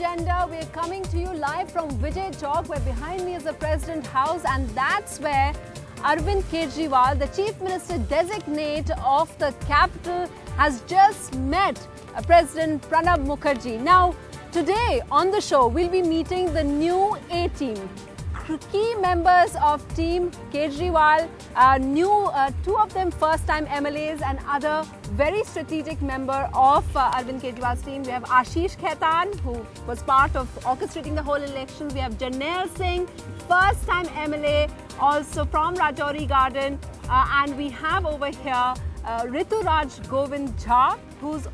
agenda. We're coming to you live from Vijay Chowk, where behind me is the President House, and that's where Arvind Kejriwal, the Chief Minister designate of the capital, has just met President Pranab Mukherjee. Now, today on the show, we'll be meeting the new A team. Key members of Team Kejriwal, two of them first-time MLAs and other very strategic member of Arvind Kejriwal's team. We have Ashish Khaitan, who was part of orchestrating the whole election. We have Jarnail Singh, first-time MLA, also from Rajouri Garden. And we have over here Rituraj Govind Jha, who's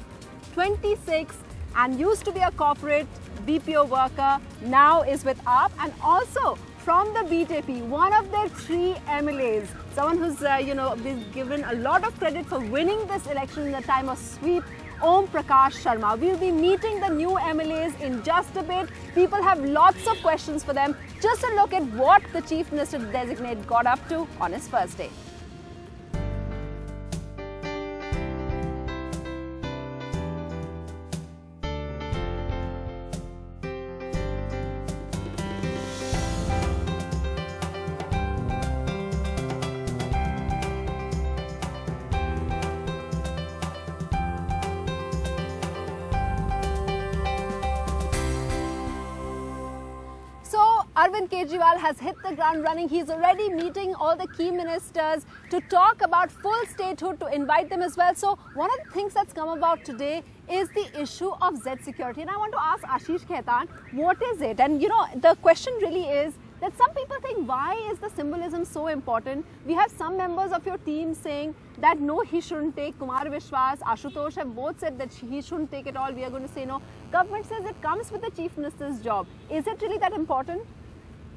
26 and used to be a corporate BPO worker, now is with AAP, and also from the BJP, one of their 3 MLAs, someone who's been given a lot of credit for winning this election in the time of sweep, Om Prakash Sharma. We'll be meeting the new MLAs in just a bit. People have lots of questions for them. Just a look at what the Chief Minister designate got up to on his first day. Arvind Kejriwal has hit the ground running. He's already meeting all the key ministers to talk about full statehood, to invite them as well. So one of the things that's come about today is the issue of Z security. And I want to ask Ashish Khaitan, what is it? And the question really is that some people think, why is the symbolism so important? We have some members of your team saying that no, he shouldn't take. Kumar Vishwas, Ashutosh have both said that he shouldn't take it all. We are going to say no. Government says it comes with the Chief Minister's job. Is it really that important?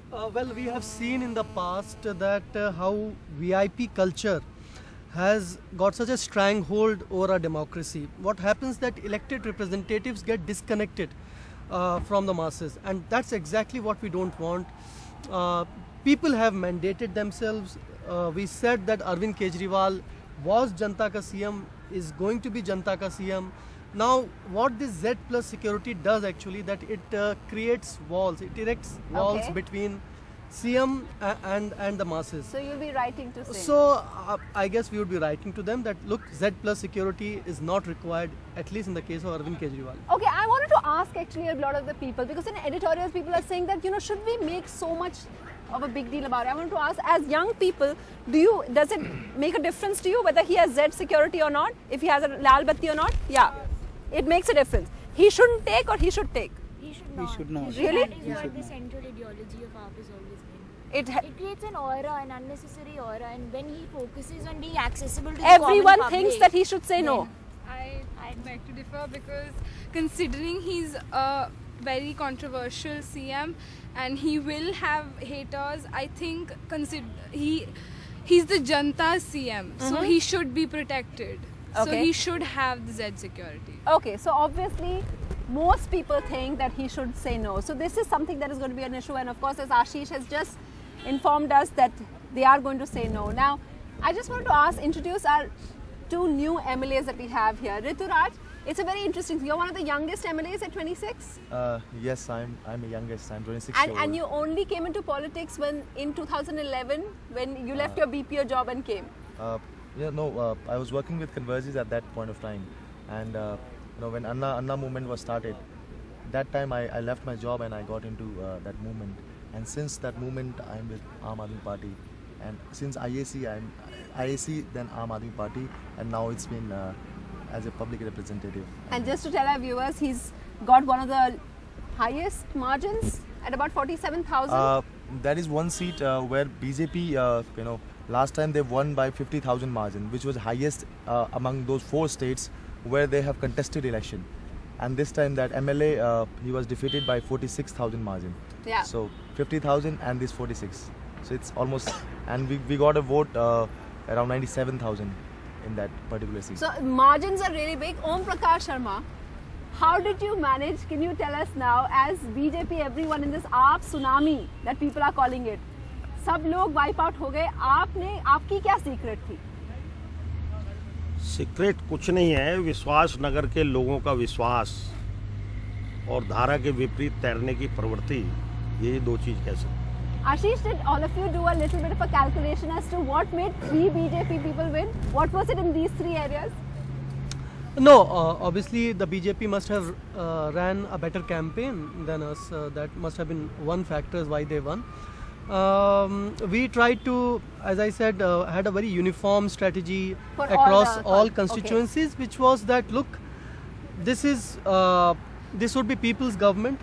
Well, we have seen in the past that how VIP culture has got such a stranglehold over our democracy. What happens that elected representatives get disconnected from the masses, and that's exactly what we don't want. People have mandated themselves. We said that Arvind Kejriwal was Janta ka CM, is going to be Janta ka CM. Now, what this Z plus security does actually, that it creates walls, it erects walls between CM and the masses. So you'll be writing to say? So I guess we would be writing to them that look, Z plus security is not required, at least in the case of Arvind Kejriwal. Okay, I wanted to ask actually a lot of the people, because in editorials people are saying that, should we make so much of a big deal about it? I want to ask, as young people, does it make a difference to you whether he has Z security or not? If he has a Lal Batti or not? Yeah. It makes a difference. He shouldn't take, or he should take? He should not. He should not. Really? That is what the central ideology of AAP has always been. It creates an aura, an unnecessary aura, and when he focuses on being accessible to everyone the common thinks public, that he should say no. I'd beg to differ, because considering he's a very controversial CM and he will have haters, I think he's the Janta's CM, so he should be protected. So he should have the Z security. Okay, so obviously most people think that he should say no. So this is something that is going to be an issue, and of course, as Ashish has just informed us that they are going to say no. Now, I just want to introduce our 2 new MLAs that we have here. Rituraj, it's a very interesting. You're one of the youngest MLAs at 26. Yes, I'm the youngest. I'm 26 years old. And you only came into politics in 2011 when you left your BPO job and came. I was working with Converges at that point of time, and when Anna movement was started, that time I left my job and I got into that movement. And since that movement, I'm with Aam Aadmi Party, and since IAC, I'm IAC, then Aam Aadmi Party, and now it's been as a public representative. And just to tell our viewers, he's got one of the highest margins at about 47,000. That is one seat where BJP, last time they won by 50,000 margin, which was highest among those 4 states where they have contested election. And this time that MLA, he was defeated by 46,000 margin. Yeah. So 50,000 and this 46. So it's almost, and we got a vote around 97,000 in that particular seat. So margins are really big. Om Prakash Sharma, how did you manage? Can you tell us now, as BJP, everyone in this AAP tsunami that people are calling it, सब लोग wipe out हो गए, आपकी क्या secret थी? Secret कुछ नहीं है, विश्वास नगर के लोगों का विश्वास और धारा के विपरीत तैरने की प्रवृत्ति, ये दो चीज़ कह सकते हैं। Ashish, did all of you do a little bit of a calculation as to what made 3 BJP people win? What was it in these 3 areas? No, obviously the BJP must have ran a better campaign than us. That must have been one factor why they won. We tried to, as I said, had a very uniform strategy For across all okay. constituencies, which was that look, this would be people's government.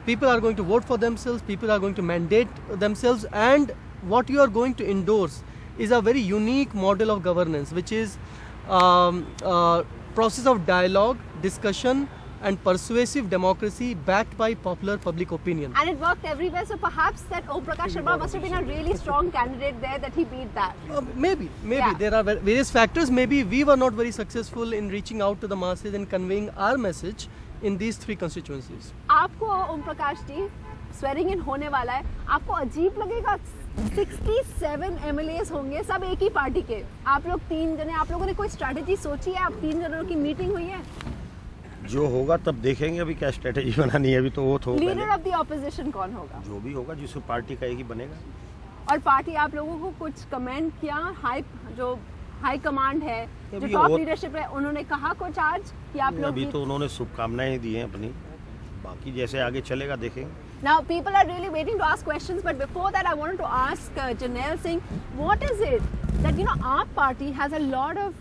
People are going to vote for themselves. People are going to mandate themselves, and what you are going to endorse is a very unique model of governance, which is process of dialogue, discussion, and persuasive democracy backed by popular public opinion. And it worked everywhere, so perhaps that Om Prakash Sharma must have been a really strong candidate there that he beat that. Maybe. Yeah. There are various factors. Maybe we were not very successful in reaching out to the masses and conveying our message in these 3 constituencies. आपको Om Prakash ji swearing in होने वाला है, आपको अजीब लगेगा 67 MLAs होंगे, सब एक ही पार्टी के, आप लोग 3 जने, आप लोगों ने कोई स्ट्रैटेजी सोची है? आप 3 जनों की मीटिंग हुई है? जो होगा तब देखेंगे, अभी क्या स्ट्रेटेजी बनानी है, अभी तो वो तो लीडर ऑफ द ऑपोजिशन कौन होगा? जो भी होगा, जिसको पार्टी का एक ही बनेगा। और पार्टी आप लोगों को कुछ कमेंट किया? हाई कमांड है, जो टॉप लीडरशिप है, उन्होंने कहा कुछ आज कि आप लोग? अभी तो उन्होंने शुभकामनाएं दी हैं अपनी, बाकी जैसे आगे चलेगा देखेंगे। Now people are really waiting to ask questions, but before that I wanted to ask Janelle Singh, what is it that our party has a lot of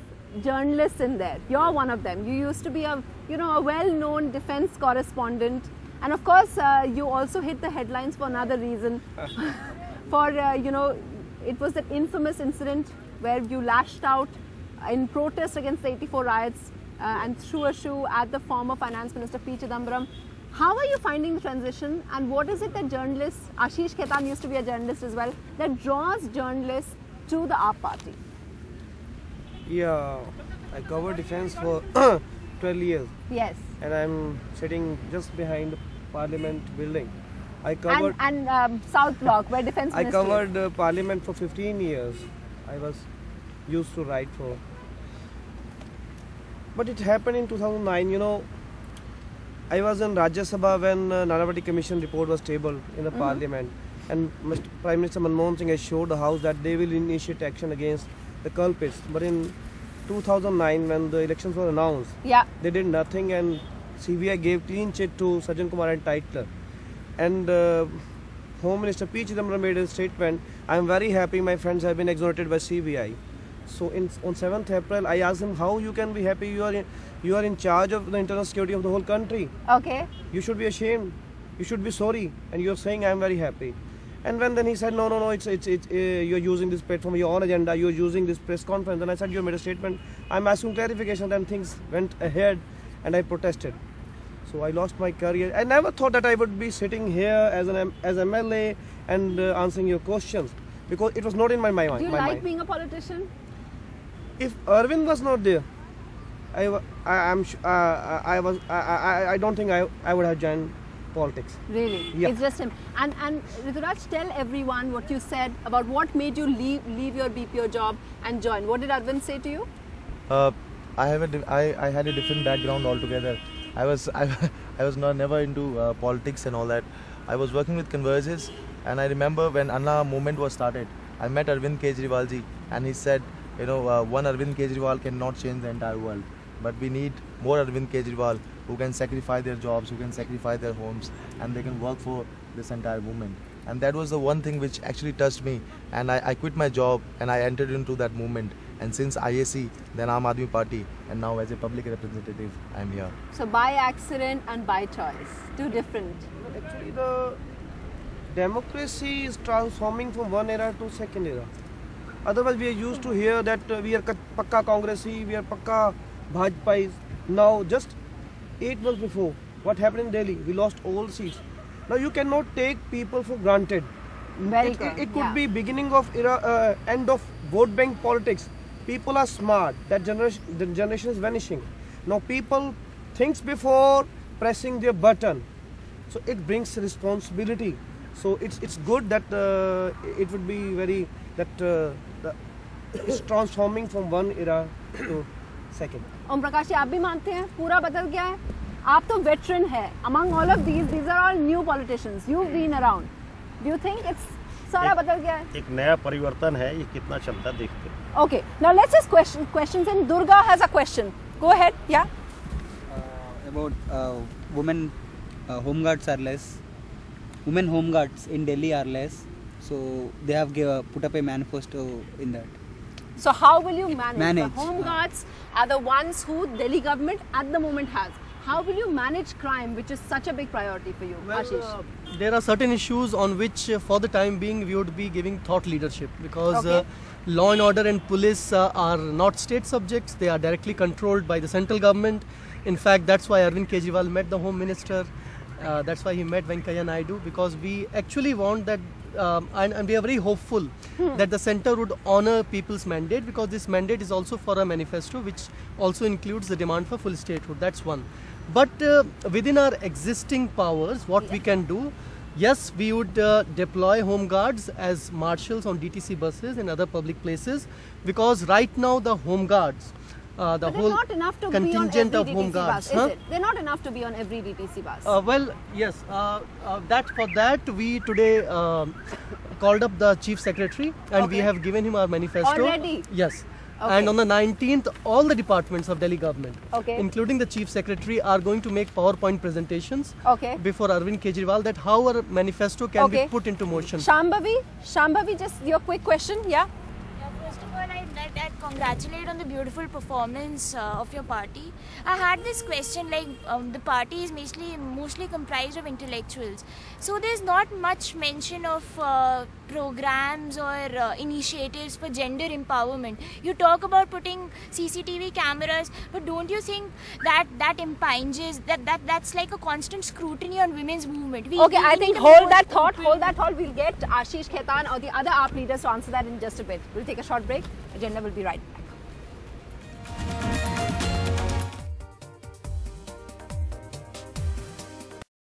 journalists in there? You're one of them. You used to be a well-known defense correspondent, and of course you also hit the headlines for another reason. For it was that infamous incident where you lashed out in protest against the 84 riots and threw a shoe at the former Finance Minister P. Chidambaram. How are you finding the transition, and what is it that journalists, Ashish Khaitan used to be a journalist as well, that draws journalists to the AAP party? Yeah, I covered defense for 12 years. Yes. And I'm sitting just behind the Parliament building. I covered and South Block, where defense I ministry covered Parliament for 15 years. I was used to write for. But it happened in 2009, I was in Rajya Sabha when Nanavati Commission report was tabled in the Parliament, and Prime Minister Manmohan Singh assured the House that they will initiate action against the culprits. But in 2009, when the elections were announced, they did nothing, and CBI gave clean chit to Sajjan Kumar and Titler. And Home Minister P. Chidambaram made a statement, I am very happy my friends have been exonerated by CBI. So on 7th April, I asked him, how you can be happy? You are in charge of the internal security of the whole country. Okay. You should be ashamed. You should be sorry. And you are saying I am very happy. And then he said, no, you are using this platform, your own agenda, you are using this press conference. And I said, you made a statement. I am asking clarification. Then things went ahead, and I protested. So I lost my career. I never thought that I would be sitting here as MLA and answering your questions, because it was not in my mind. Do you like being a politician? If Arvind was not there, I don't think I would have joined politics. Really? Yeah. It's just him. And Rituraj, tell everyone what you said about what made you leave your BPO job and join. What did Arvind say to you? I had a different background altogether. I was never into politics and all that. I was working with Converges, and I remember when Anna movement was started, I met Arvind Kejriwal ji, and he said, one Arvind Kejriwal cannot change the entire world, but we need more Arvind Kejriwal who can sacrifice their jobs, who can sacrifice their homes, and they can work for this entire movement. And that was the one thing which actually touched me, and I quit my job and I entered into that movement. And since IAC, then Aam Aadmi Party, and now as a public representative, I am here. So by accident and by choice, two different. Actually, the democracy is transforming from one era to second era. Otherwise, we are used to hear that we are Pakka Congresi, we are Pakka Bhajpais. Now, just 8 months before, what happened in Delhi? We lost all seats. Now, you cannot take people for granted. It could be beginning of era, end of vote bank politics. People are smart. The generation is vanishing. Now, people think before pressing their button. So it brings responsibility. So it's good that it would be it's transforming from one era to second. Om Prakash ji, आप भी मानते हैं पूरा बदल गया है? आप तो veteran है. Among all of these are all new politicians. You've been around. Do you think it's सारा बदल गया है? एक नया परिवर्तन है, ये कितना चलता देखते हैं. Okay, now let's just questions. And Durga has a question. Go ahead. Yeah. About women home guards are less. Women home guards in Delhi are less. So they have put up a manifesto in that. So how will you manage? The home guards are the ones who Delhi government at the moment has. How will you manage crime, which is such a big priority for you, Ashish? There are certain issues on which, for the time being, we would be giving thought leadership, because law and order and police are not state subjects. They are directly controlled by the central government. In fact, that's why Arvind Kejriwal met the Home Minister. That's why he met Venkaiah Naidu, because we actually want that, and we are very hopeful that the centre would honour people's mandate, because this mandate is also for a manifesto which also includes the demand for full statehood. That's one. But within our existing powers, what we can do, yes, we would deploy home guards as marshals on DTC buses and other public places, because right now the home guards, the whole contingent of home guards, they're not enough to be on every DTC bus. Well, yes, for that we today called up the Chief Secretary, and we have given him our manifesto. Already? Yes. And on the 19th, all the departments of Delhi government, including the Chief Secretary, are going to make PowerPoint presentations before Arvind Kejriwal, that how our manifesto can be put into motion. Shambhavi, just your quick question, yeah? First of all, I'd congratulate on the beautiful performance of your party. I had this question, like the party is mostly comprised of intellectuals, so there's not much mention of programs or initiatives for gender empowerment. You talk about putting CCTV cameras, but don't you think that impinges, that's like a constant scrutiny on women's movement? I think hold that thought. We'll get Ashish Khaitan or the other AAP leaders to answer that in just a bit. We'll take a short break. Agenda will be right back.